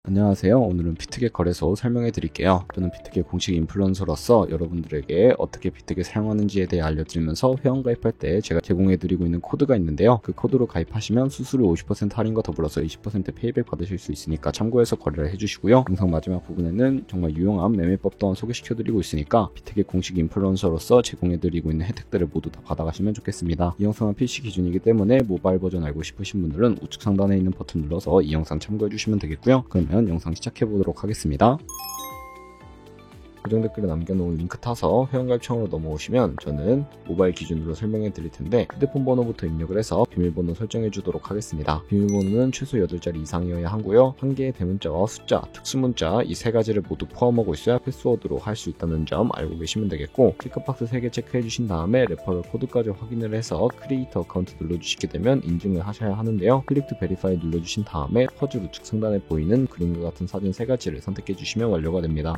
안녕하세요. 오늘은 비트겟 거래소 설명해 드릴게요. 저는 비트겟 공식 인플루언서로서 여러분들에게 어떻게 비트겟 사용하는지에 대해 알려드리면서 회원 가입할 때 제가 제공해 드리고 있는 코드가 있는데요. 그 코드로 가입하시면 수수료 50% 할인과 더불어서 20% 페이백 받으실 수 있으니까 참고해서 거래를 해주시고요. 영상 마지막 부분에는 정말 유용한 매매법 또한 소개시켜 드리고 있으니까 비트겟 공식 인플루언서로서 제공해 드리고 있는 혜택들을 모두 다 받아가시면 좋겠습니다. 이 영상은 PC 기준이기 때문에 모바일 버전 알고 싶으신 분들은 우측 상단에 있는 버튼 눌러서 이 영상 참고해 주시면 되겠고요. 그러면 영상 시작해 보도록 하겠습니다. 고정 댓글에 남겨놓은 링크 타서 회원가입창으로 넘어오시면 저는 모바일 기준으로 설명해 드릴 텐데 휴대폰 번호부터 입력을 해서 비밀번호 설정해 주도록 하겠습니다. 비밀번호는 최소 8자리 이상이어야 하고요. 한 개의 대문자와 숫자, 특수문자 이 세 가지를 모두 포함하고 있어야 패스워드로 할 수 있다는 점 알고 계시면 되겠고, 체크박스 3개 체크해 주신 다음에 레퍼럴 코드까지 확인을 해서 크리에이터 어카운트 눌러주시게 되면 인증을 하셔야 하는데요. 클릭 투 베리파이 눌러주신 다음에 퍼즐 우측 상단에 보이는 그림과 같은 사진 3가지를 선택해 주시면 완료가 됩니다.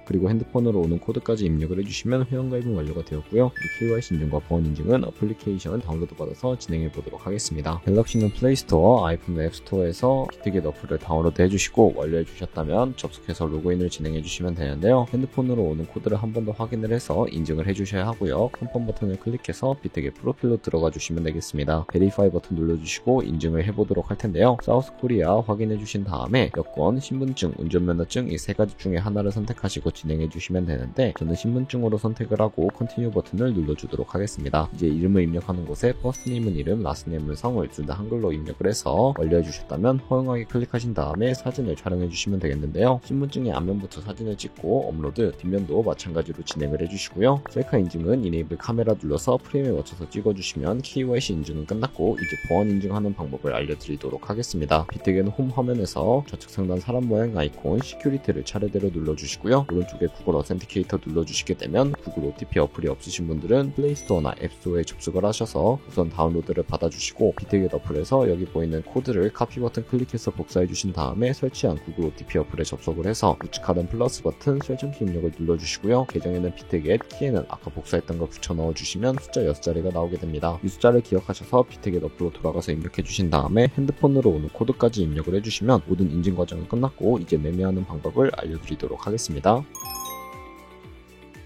그리고 핸드폰으로 오는 코드까지 입력을 해주시면 회원가입은 완료가 되었고요. KYC 인증과 보안 인증은 어플리케이션 다운로드 받아서 진행해 보도록 하겠습니다. 갤럭시는 플레이스토어, 아이폰 앱스토어에서 비트겟 어플을 다운로드 해주시고 완료해 주셨다면 접속해서 로그인을 진행해 주시면 되는데요. 핸드폰으로 오는 코드를 한 번 더 확인을 해서 인증을 해주셔야 하고요. 컨펌 버튼을 클릭해서 비트겟 프로필로 들어가 주시면 되겠습니다. 베리파이 버튼 눌러주시고 인증을 해보도록 할 텐데요. 사우스 코리아 확인해 주신 다음에 여권, 신분증, 운전면허증 이 3가지 중에 하나를 선택하시고 진행해 주시면 되는데 저는 신분증으로 선택을 하고 컨티뉴 버튼을 눌러주도록 하겠습니다. 이제 이름을 입력하는 곳에 퍼스트네임은 이름, 라스트네임은 성을 둘 다 한글로 입력을 해서 완료해 주셨다면 허용하기 클릭하신 다음에 사진을 촬영해 주시면 되겠는데요. 신분증의 앞면부터 사진을 찍고 업로드, 뒷면도 마찬가지로 진행을 해주시고요. 셀카 인증은 이네이블 카메라 눌러서 프레임에 맞춰서 찍어주시면 KYC 인증은 끝났고 이제 보안 인증하는 방법을 알려드리도록 하겠습니다. 비트겟 홈 화면에서 좌측 상단 사람 모양 아이콘 시큐리티를 차례대로 눌러주시고요. 오른쪽에 구글 어센티케이터 눌러주시게 되면 구글 OTP 어플이 없으신 분들은 플레이스토어나 앱스토어에 접속을 하셔서 우선 다운로드를 받아주시고 비트겟 어플에서 여기 보이는 코드를 카피 버튼 클릭해서 복사해 주신 다음에 설치한 구글 OTP 어플에 접속을 해서 우측 하단 플러스 버튼 설정키 입력을 눌러주시고요. 계정에는 비트겟, 키에는 아까 복사했던 거 붙여 넣어주시면 숫자 6자리가 나오게 됩니다. 이 숫자를 기억하셔서 비트겟 어플로 돌아가서 입력해 주신 다음에 핸드폰으로 오는 코드까지 입력을 해주시면 모든 인증 과정은 끝났고 이제 매매하는 방법을 알려드리도록 하겠습니다.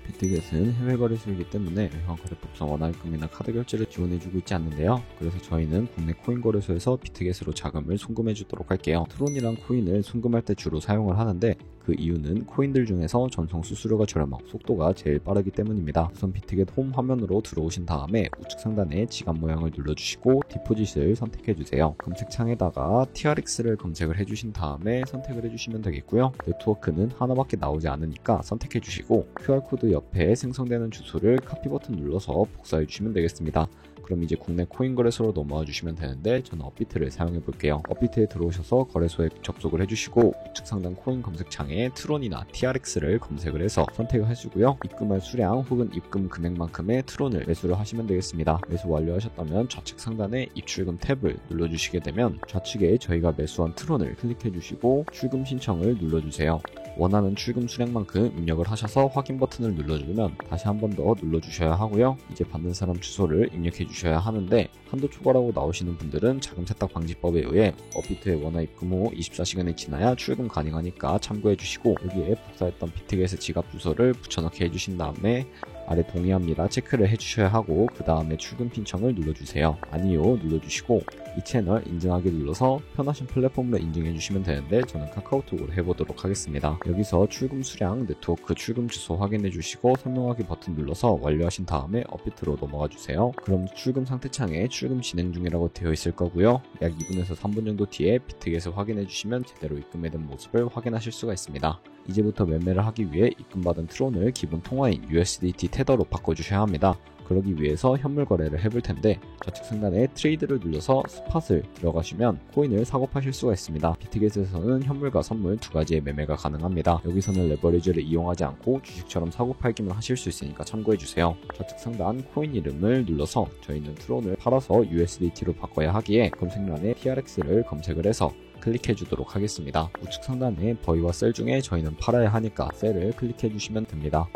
비트겟은 해외 거래소이기 때문에 회원거래법상 원화입금이나 카드 결제를 지원해주고 있지 않는데요. 그래서 저희는 국내 코인 거래소에서 비트겟으로 자금을 송금해주도록 할게요. 트론이란 코인을 송금할 때 주로 사용을 하는데 그 이유는 코인들 중에서 전송 수수료가 저렴하고 속도가 제일 빠르기 때문입니다. 우선 비트겟 홈 화면으로 들어오신 다음에 우측 상단에 지갑 모양을 눌러주시고 디포짓을 선택해주세요. 검색창에다가 TRX를 검색을 해주신 다음에 선택을 해주시면 되겠고요. 네트워크는 하나밖에 나오지 않으니까 선택해주시고 QR코드 옆에 생성되는 주소를 카피 버튼 눌러서 복사해주시면 되겠습니다. 그럼 이제 국내 코인 거래소로 넘어와 주시면 되는데 저는 업비트를 사용해 볼게요. 업비트에 들어오셔서 거래소에 접속을 해주시고 우측 상단 코인 검색창에 트론이나 TRX를 검색을 해서 선택을 해주고요. 입금할 수량 혹은 입금 금액만큼의 트론을 매수를 하시면 되겠습니다. 매수 완료하셨다면 좌측 상단에 입출금 탭을 눌러주시게 되면 좌측에 저희가 매수한 트론을 클릭해 주시고 출금 신청을 눌러주세요. 원하는 출금 수량만큼 입력을 하셔서 확인 버튼을 눌러주면 다시 한 번 더 눌러주셔야 하고요. 이제 받는 사람 주소를 입력해 주셔야 하는데 한도 초과라고 나오시는 분들은 자금 세탁 방지법에 의해 업비트의 원화 입금 후 24시간이 지나야 출금 가능하니까 참고해 주시고 여기에 복사했던 비트겟의 지갑 주소를 붙여넣기 해주신 다음에 아래 동의합니다 체크를 해주셔야 하고 그 다음에 출금 신청을 눌러주세요. 아니요 눌러주시고 이 채널 인증하기 눌러서 편하신 플랫폼으로 인증해 주시면 되는데 저는 카카오톡으로 해보도록 하겠습니다. 여기서 출금 수량, 네트워크 출금 주소 확인해 주시고 설명하기 버튼 눌러서 완료하신 다음에 업비트로 넘어가 주세요. 그럼 출금 상태창에 출금 진행 중이라고 되어 있을 거고요. 약 2분에서 3분 정도 뒤에 비트겟을 확인해 주시면 제대로 입금이 된 모습을 확인하실 수가 있습니다. 이제부터 매매를 하기 위해 입금받은 트론을 기본 통화인 USDT 테더로 바꿔주셔야 합니다. 그러기 위해서 현물 거래를 해볼 텐데 좌측 상단에 트레이드를 눌러서 스팟을 들어가시면 코인을 사고 파실 수가 있습니다. 비트겟에서는 현물과 선물 두 가지의 매매가 가능합니다. 여기서는 레버리지를 이용하지 않고 주식처럼 사고 팔기만 하실 수 있으니까 참고해주세요. 좌측 상단 코인 이름을 눌러서 저희는 트론을 팔아서 USDT로 바꿔야 하기에 검색란에 TRX를 검색을 해서 클릭해 주도록 하겠습니다. 우측 상단에 버이와 셀 중에 저희는 팔아야 하니까 셀을 클릭해 주시면 됩니다.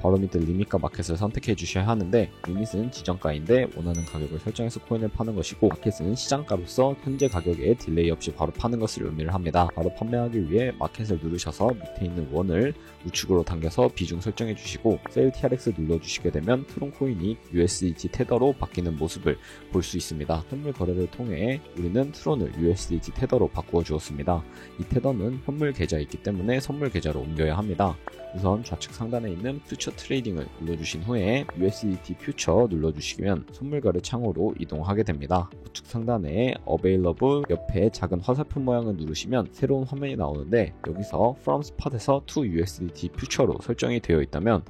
바로 밑에 리밋과 마켓을 선택해 주셔야 하는데, 리밋은 지정가인데 원하는 가격을 설정해서 코인을 파는 것이고, 마켓은 시장가로서 현재 가격에 딜레이 없이 바로 파는 것을 의미를 합니다. 바로 판매하기 위해 마켓을 누르셔서 밑에 있는 원을 우측으로 당겨서 비중 설정해 주시고, 세일 TRX 눌러주시게 되면 트론 코인이 USDT 테더로 바뀌는 모습을 볼 수 있습니다. 현물 거래를 통해 우리는 트론을 USDT 테더로 바꾸어 주었습니다. 이 테더는 현물 계좌에 있기 때문에 선물 계좌로 옮겨야 합니다. 우선 좌측 상단에 있는 퓨처 트레이딩을 눌러주신 후에 USDT 퓨처 눌러주시면 선물 거래 창으로 이동하게 됩니다. 우측 상단에 Available 옆에 작은 화살표 모양을 누르시면 새로운 화면이 나오는데, 여기서 From Spot에서 to USDT 퓨처로 설정이 되어 있다면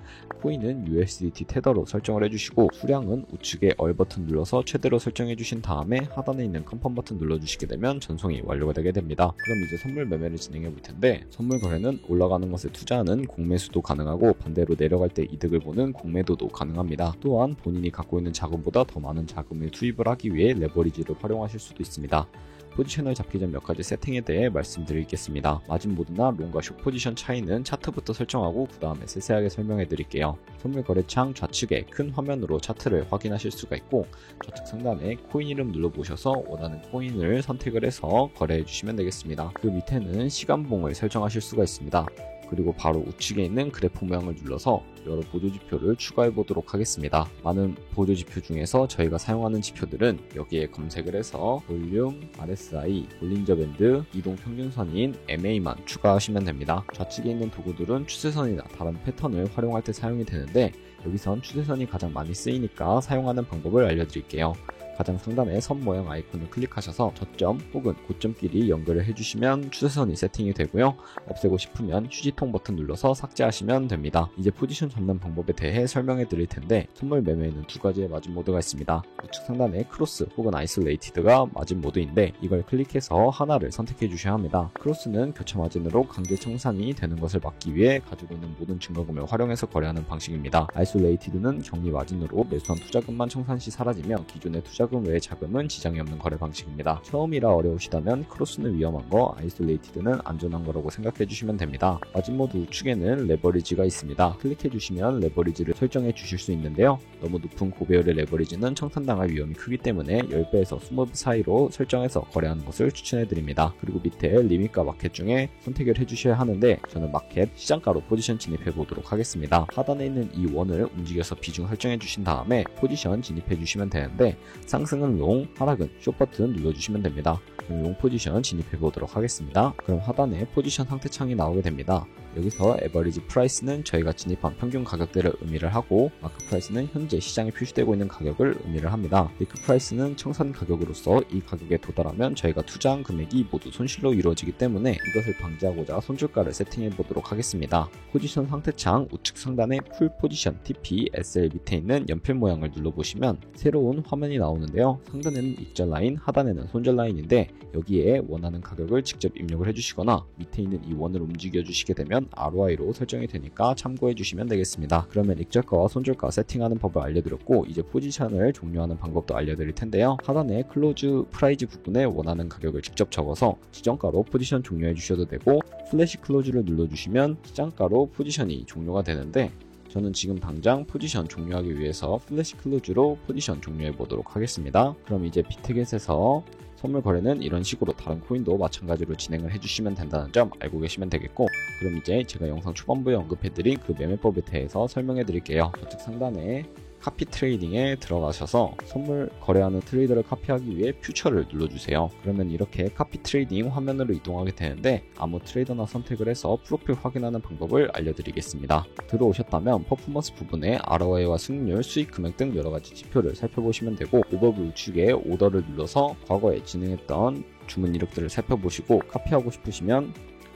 코인은 USDT 테더로 설정을 해주시고, 수량은 우측에 얼 버튼 눌러서 최대로 설정해 주신 다음에 하단에 있는 컨펌 버튼 눌러주시게 되면 전송이 완료가 되게 됩니다. 그럼 이제 선물 매매를 진행해 볼 텐데, 선물 거래는 올라가는 것에 투자하는 공매수도 가능하고 반대로 내려갈 때 이득을 보는 공매도도 가능합니다. 또한 본인이 갖고 있는 자금보다 더 많은 자금을 투입을 하기 위해 레버리지를 활용하실 수도 있습니다. 포지션을 잡기 전 몇 가지 세팅에 대해 말씀드리겠습니다. 마진 모드나 롱과 숏 포지션 차이는 차트부터 설정하고 그 다음에 세세하게 설명해 드릴게요. 선물 거래창 좌측에 큰 화면으로 차트를 확인하실 수가 있고, 좌측 상단에 코인 이름 눌러보셔서 원하는 코인을 선택을 해서 거래해 주시면 되겠습니다. 그 밑에는 시간봉을 설정하실 수가 있습니다. 그리고 바로 우측에 있는 그래프 모양을 눌러서 여러 보조지표를 추가해 보도록 하겠습니다. 많은 보조지표 중에서 저희가 사용하는 지표들은 여기에 검색을 해서 볼륨, RSI, 볼린저 밴드, 이동 평균선인 MA만 추가하시면 됩니다. 좌측에 있는 도구들은 추세선이나 다른 패턴을 활용할 때 사용이 되는데, 여기선 추세선이 가장 많이 쓰이니까 사용하는 방법을 알려드릴게요. 가장 상단에 선 모양 아이콘을 클릭하셔서 저점 혹은 고점끼리 연결을 해주시면 추세선이 세팅이 되고요. 없애고 싶으면 휴지통 버튼 눌러서 삭제하시면 됩니다. 이제 포지션 잡는 방법에 대해 설명해 드릴 텐데, 선물 매매에는 두 가지의 마진 모드가 있습니다. 우측 상단에 크로스 혹은 아이솔레이티드가 마진 모드인데, 이걸 클릭해서 하나를 선택해 주셔야 합니다. 크로스는 교차 마진으로 강제 청산이 되는 것을 막기 위해 가지고 있는 모든 증거금을 활용해서 거래하는 방식입니다. 아이솔레이티드는 격리 마진으로 매수한 투자금만 청산 시 사라지며 기존의 투자금 외의 자금은 지장이 없는 거래 방식입니다. 처음이라 어려우시다면 크로스는 위험한 거, 아이솔레이티드는 안전한 거라고 생각해 주시면 됩니다. 마진 모드 우측에는 레버리지가 있습니다. 클릭해 주시면 레버리지를 설정해 주실 수 있는데요. 너무 높은 고배율의 레버리지는 청산당할 위험이 크기 때문에 10배에서 20배 사이로 설정해서 거래하는 것을 추천해 드립니다. 그리고 밑에 리밋과 마켓 중에 선택을 해 주셔야 하는데, 저는 마켓 시장가로 포지션 진입해 보도록 하겠습니다. 하단에 있는 이 원을 움직여서 비중 설정해 주신 다음에 포지션 진입해 주시면 되는데, 상승은 롱, 하락은 숏 버튼 눌러주시면 됩니다. 그럼 롱 포지션 진입해 보도록 하겠습니다. 그럼 하단에 포지션 상태 창이 나오게 됩니다. 여기서 에버리지 프라이스는 저희가 진입한 평균 가격대를 의미를 하고, 마크 프라이스는 현재 시장에 표시되고 있는 가격을 의미를 합니다. 리크 프라이스는 청산 가격으로서 이 가격에 도달하면 저희가 투자한 금액이 모두 손실로 이루어지기 때문에 이것을 방지하고자 손절가를 세팅해 보도록 하겠습니다. 포지션 상태창 우측 상단에 풀 포지션 TP, SL 밑에 있는 연필 모양을 눌러보시면 새로운 화면이 나오는데요. 상단에는 익절 라인, 하단에는 손절 라인인데, 여기에 원하는 가격을 직접 입력을 해주시거나 밑에 있는 이 원을 움직여 주시게 되면 ROI로 설정이 되니까 참고해 주시면 되겠습니다. 그러면 익절가와 손절가 세팅하는 법을 알려드렸고, 이제 포지션을 종료하는 방법도 알려드릴 텐데요. 하단에 클로즈 프라이즈 부분에 원하는 가격을 직접 적어서 지정가로 포지션 종료해 주셔도 되고, 플래시 클로즈를 눌러주시면 시장가로 포지션이 종료가 되는데, 저는 지금 당장 포지션 종료하기 위해서 플래시 클로즈로 포지션 종료해 보도록 하겠습니다. 그럼 이제 비트겟에서 선물 거래는 이런 식으로 다른 코인도 마찬가지로 진행을 해주시면 된다는 점 알고 계시면 되겠고, 그럼 이제 제가 영상 초반부에 언급해드린 그 매매법에 대해서 설명해 드릴게요. 좌측 상단에 카피 트레이딩에 들어가셔서 선물 거래하는 트레이더를 카피하기 위해 퓨처를 눌러주세요. 그러면 이렇게 카피 트레이딩 화면으로 이동하게 되는데, 아무 트레이더나 선택을 해서 프로필 확인하는 방법을 알려드리겠습니다. 들어오셨다면 퍼포먼스 부분에 ROI와 수익률, 수익 금액 등 여러가지 지표를 살펴보시면 되고, 오버뷰 우측에 오더를 눌러서 과거에 진행했던 주문 이력들을 살펴보시고, 카피하고 싶으시면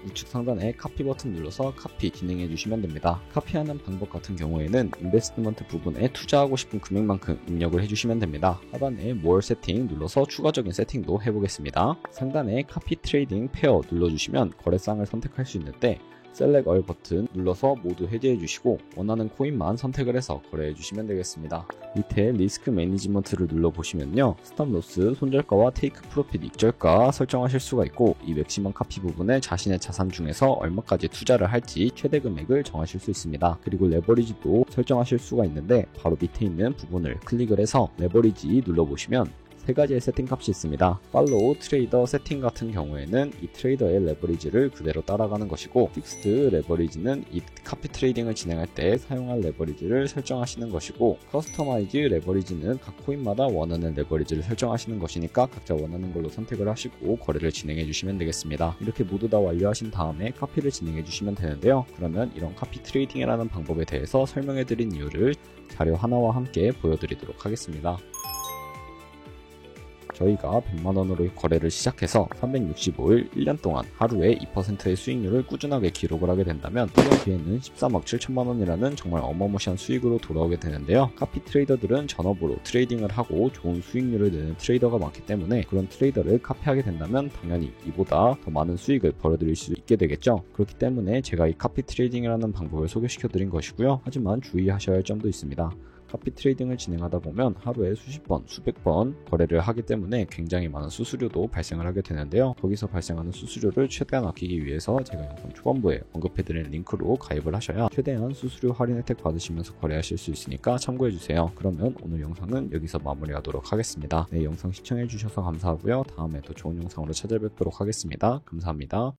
우측 상단에 카피 버튼 눌러서 카피 진행해 주시면 됩니다. 카피하는 방법 같은 경우에는 인베스트먼트 부분에 투자하고 싶은 금액만큼 입력을 해주시면 됩니다. 하단에 More 세팅 눌러서 추가적인 세팅도 해보겠습니다. 상단에 카피 트레이딩 페어 눌러주시면 거래상을 선택할 수 있는데, 셀렉 얼 버튼 눌러서 모두 해제해 주시고 원하는 코인만 선택을 해서 거래해 주시면 되겠습니다. 밑에 리스크 매니지먼트를 눌러보시면요, 스탑로스, 손절가와 테이크 프로핏 익절가 설정하실 수가 있고, 이 맥시멈 카피 부분에 자신의 자산 중에서 얼마까지 투자를 할지 최대 금액을 정하실 수 있습니다. 그리고 레버리지도 설정하실 수가 있는데, 바로 밑에 있는 부분을 클릭을 해서 레버리지 눌러보시면 세 가지의 세팅 값이 있습니다. 팔로우 트레이더 세팅 같은 경우에는 이 트레이더의 레버리지를 그대로 따라가는 것이고, 픽스드 레버리지는 이 카피 트레이딩을 진행할 때 사용할 레버리지를 설정하시는 것이고, 커스터마이즈 레버리지는 각 코인마다 원하는 레버리지를 설정하시는 것이니까 각자 원하는 걸로 선택을 하시고 거래를 진행해 주시면 되겠습니다. 이렇게 모두 다 완료하신 다음에 카피를 진행해 주시면 되는데요. 그러면 이런 카피 트레이딩이라는 방법에 대해서 설명해 드린 이유를 자료 하나와 함께 보여드리도록 하겠습니다. 저희가 100만원으로 거래를 시작해서 365일 1년 동안 하루에 2%의 수익률을 꾸준하게 기록을 하게 된다면 1년 뒤에는 13억 7천만원이라는 정말 어마무시한 수익으로 돌아오게 되는데요. 카피 트레이더들은 전업으로 트레이딩을 하고 좋은 수익률을 내는 트레이더가 많기 때문에 그런 트레이더를 카피하게 된다면 당연히 이보다 더 많은 수익을 벌어들일 수 있게 되겠죠. 그렇기 때문에 제가 이 카피 트레이딩이라는 방법을 소개시켜 드린 것이고요. 하지만 주의하셔야 할 점도 있습니다. 카피 트레이딩을 진행하다 보면 하루에 수십 번, 수백 번 거래를 하기 때문에 굉장히 많은 수수료도 발생을 하게 되는데요. 거기서 발생하는 수수료를 최대한 아끼기 위해서 제가 영상 초반부에 언급해드린 링크로 가입을 하셔야 최대한 수수료 할인 혜택 받으시면서 거래하실 수 있으니까 참고해주세요. 그러면 오늘 영상은 여기서 마무리하도록 하겠습니다. 네, 영상 시청해주셔서 감사하고요. 다음에 또 좋은 영상으로 찾아뵙도록 하겠습니다. 감사합니다.